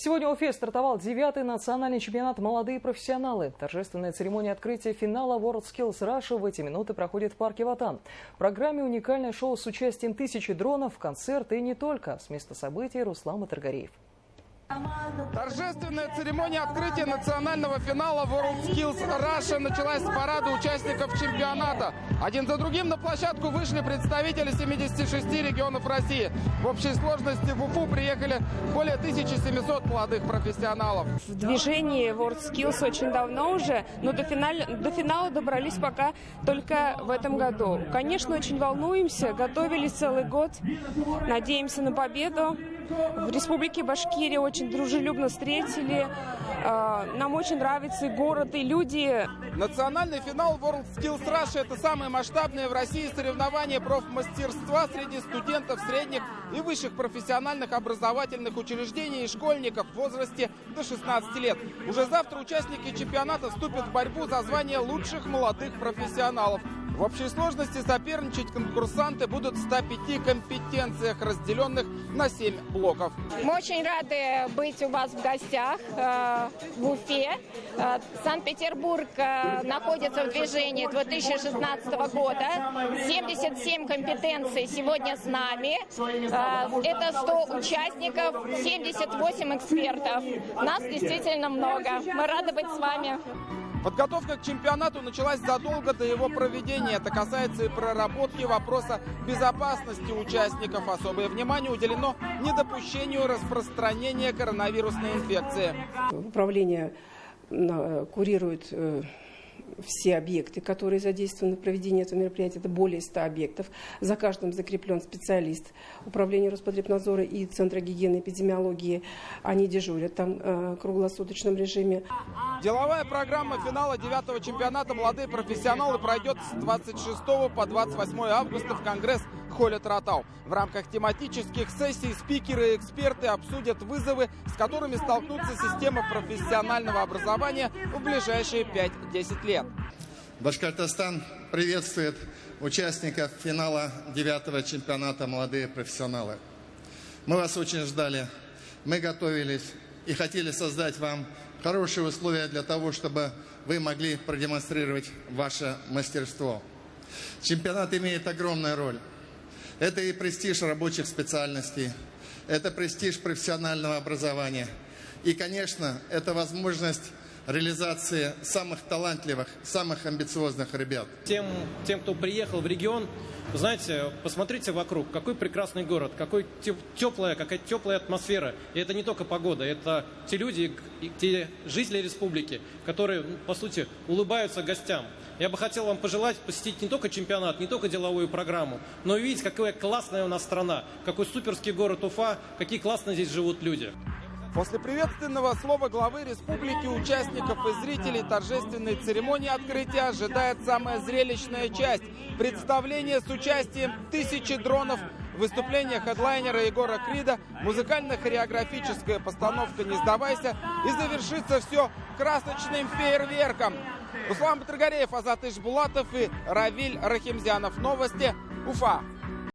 Сегодня в Уфе стартовал 9-й национальный чемпионат «Молодые профессионалы». Торжественная церемония открытия финала WorldSkills Russia в эти минуты проходит в парке Ватан. В программе уникальное шоу с участием тысячи дронов, концерт и не только. С места событий Руслан Батыргариев. Торжественная церемония открытия национального финала WorldSkills Russia началась с парада участников чемпионата. Один за другим на площадку вышли представители 76 регионов России. В общей сложности в Уфу приехали более 1700 молодых профессионалов. В движении WorldSkills очень давно уже, но до финала добрались пока только в этом году. Конечно, очень волнуемся, готовились целый год, надеемся на победу. В Республике Башкирия очень дружелюбно встретили. Нам очень нравится и город, и люди. Национальный финал WorldSkills Russia – это самые масштабные в России соревнования профмастерства среди студентов средних и высших профессиональных образовательных учреждений и школьников в возрасте до 16 лет. Уже завтра участники чемпионата вступят в борьбу за звание лучших молодых профессионалов. В общей сложности соперничать конкурсанты будут в 105 компетенциях, разделенных на 7 блоков. Мы очень рады быть у вас в гостях в Уфе. Санкт-Петербург находится в движении 2016 года. 77 компетенций сегодня с нами. Это 100 участников, 78 экспертов. Нас действительно много. Мы рады быть с вами. Подготовка к чемпионату началась задолго до его проведения. Это касается и проработки вопроса безопасности участников. Особое внимание уделено недопущению распространения коронавирусной инфекции. Управление курирует все объекты, которые задействованы в проведении этого мероприятия. Это более 100 объектов. За каждым закреплен специалист Управления Роспотребнадзора и Центра гигиены и эпидемиологии. Они дежурят там в круглосуточном режиме. Деловая программа финала 9-го чемпионата «Молодые профессионалы» пройдет с 26 по 28 августа в Конгресс-холле Таратау. В рамках тематических сессий спикеры и эксперты обсудят вызовы, с которыми столкнутся система профессионального образования в ближайшие 5-10 лет. Башкортостан приветствует участников финала 9-го чемпионата «Молодые профессионалы». Мы вас очень ждали, мы готовились и хотели создать вам хорошие условия для того, чтобы вы могли продемонстрировать ваше мастерство. Чемпионат имеет огромную роль. Это и престиж рабочих специальностей, это престиж профессионального образования. И, конечно, это возможность реализации самых талантливых, самых амбициозных ребят. Тем, кто приехал в регион, знаете, посмотрите вокруг, какой прекрасный город, какая теплая атмосфера. И это не только погода, это те люди, те жители республики, которые, по сути, улыбаются гостям. Я бы хотел вам пожелать посетить не только чемпионат, не только деловую программу, но и увидеть, какая классная у нас страна, какой суперский город Уфа, какие классно здесь живут люди. После приветственного слова главы республики участников и зрителей торжественной церемонии открытия ожидает самая зрелищная часть – представление с участием тысячи дронов, выступление хедлайнера Егора Крида, музыкально-хореографическая постановка «Не сдавайся» и завершится все красочным фейерверком. Руслан Батыргариев, Азат Ишбулатов и Равиль Рахимзянов. Новости Уфа.